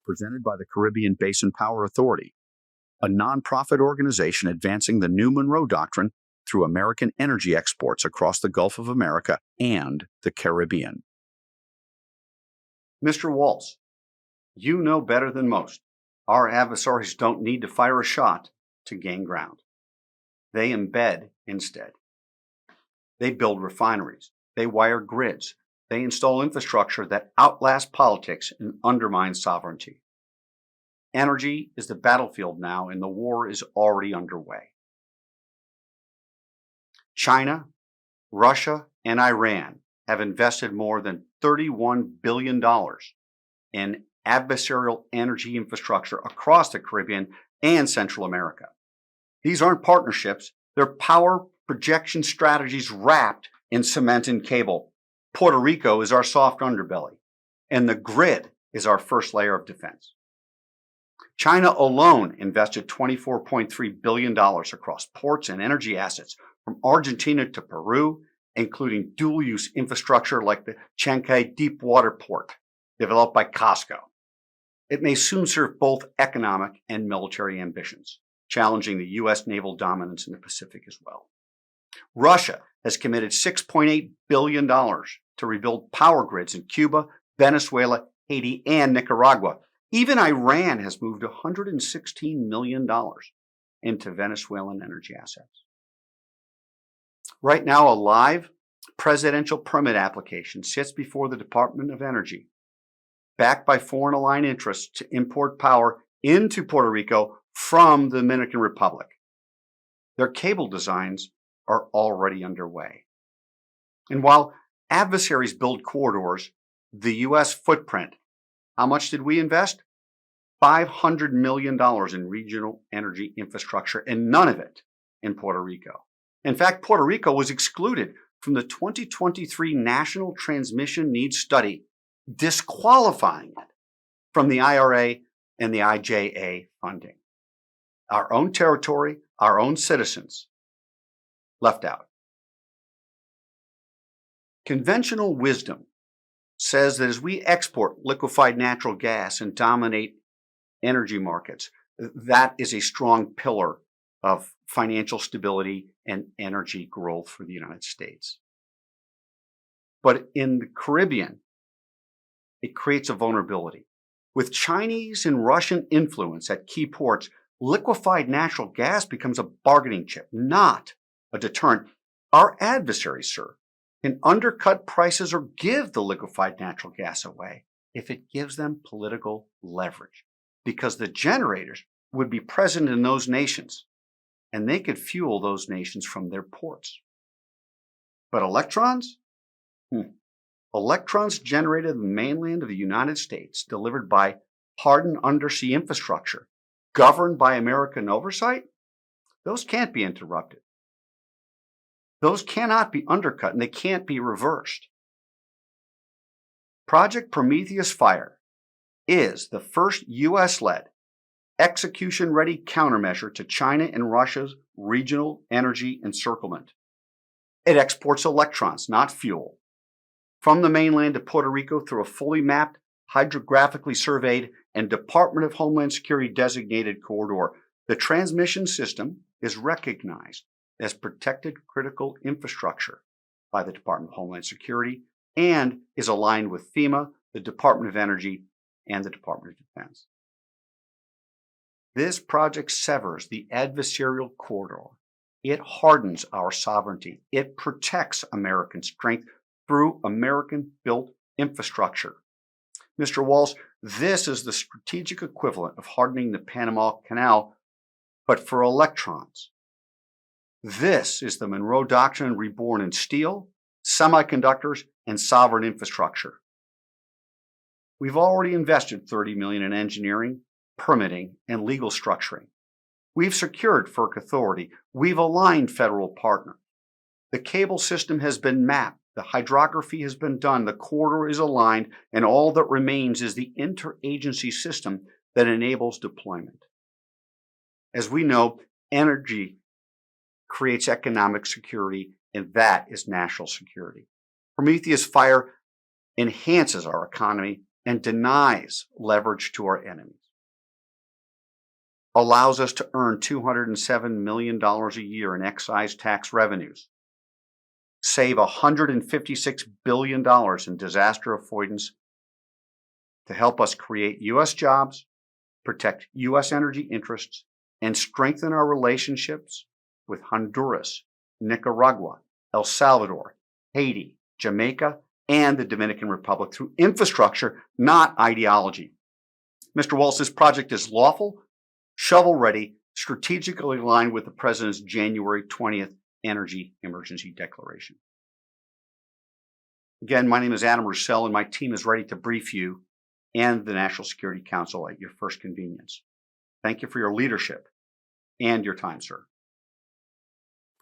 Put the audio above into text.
presented by the Caribbean Basin Power Authority, a nonprofit organization advancing the new Monroe Doctrine through American energy exports across the Gulf of America and the Caribbean. Mr. Waltz, you know better than most. Our adversaries don't need to fire a shot to gain ground. They embed instead. They build refineries. They wire grids. They install infrastructure that outlasts politics and undermines sovereignty. Energy is the battlefield now, and the war is already underway. China, Russia, and Iran have invested more than $31 billion in adversarial energy infrastructure across the Caribbean and Central America. These aren't partnerships, they're power projection strategies wrapped in cement and cable. Puerto Rico is our soft underbelly, and the grid is our first layer of defense. China alone invested $24.3 billion across ports and energy assets from Argentina to Peru, including dual-use infrastructure like the Chancay Deepwater Port, developed by COSCO. It may soon serve both economic and military ambitions, challenging the U.S. naval dominance in the Pacific as well. Russia has committed $6.8 billion to rebuild power grids in Cuba, Venezuela, Haiti, and Nicaragua. Even Iran has moved $116 million into Venezuelan energy assets. Right now, a live presidential permit application sits before the Department of Energy, backed by foreign aligned interests to import power into Puerto Rico from the Dominican Republic. Their cable designs are already underway. And while adversaries build corridors, the U.S. footprint, how much did we invest? $500 million in regional energy infrastructure, and none of it in Puerto Rico. In fact, Puerto Rico was excluded from the 2023 National Transmission Needs Study, disqualifying it from the IRA and the IJA funding. Our own territory, our own citizens, left out. Conventional wisdom says that as we export liquefied natural gas and dominate energy markets, that is a strong pillar of financial stability and energy growth for the United States. But in the Caribbean, it creates a vulnerability. With Chinese and Russian influence at key ports, liquefied natural gas becomes a bargaining chip, not a deterrent. Our adversaries, sir, can undercut prices or give the liquefied natural gas away if it gives them political leverage, because the generators would be present in those nations, and they could fuel those nations from their ports. But electrons? Electrons generated in the mainland of the United States, delivered by hardened undersea infrastructure, governed by American oversight, those can't be interrupted. Those cannot be undercut, and they can't be reversed. Project Prometheus Fire is the first U.S.-led, execution-ready countermeasure to China and Russia's regional energy encirclement. It exports electrons, not fuel, from the mainland to Puerto Rico through a fully mapped, hydrographically surveyed, and Department of Homeland Security designated corridor. The transmission system is recognized as protected critical infrastructure by the Department of Homeland Security and is aligned with FEMA, the Department of Energy, and the Department of Defense. This project severs the adversarial corridor. It hardens our sovereignty. It protects American strength through American-built infrastructure. Mr. Waltz, this is the strategic equivalent of hardening the Panama Canal, but for electrons. This is the Monroe Doctrine reborn in steel, semiconductors, and sovereign infrastructure. We've already invested $30 million in engineering, permitting, and legal structuring. We've secured FERC authority. We've aligned federal partners. The cable system has been mapped. The hydrography has been done. The corridor is aligned, and all that remains is the interagency system that enables deployment. As we know, energy creates economic security, and that is national security. Prometheus Fire enhances our economy and denies leverage to our enemies. Allows us to earn $207 million a year in excise tax revenues, save $156 billion in disaster avoidance to help us create U.S. jobs, protect U.S. energy interests, and strengthen our relationships with Honduras, Nicaragua, El Salvador, Haiti, Jamaica, and the Dominican Republic through infrastructure, not ideology. Mr. Waltz, this project is lawful, shovel-ready, strategically aligned with the President's January 20th Energy Emergency Declaration. Again, my name is Adam Roussel, and my team is ready to brief you and the National Security Council at your first convenience. Thank you for your leadership and your time, sir.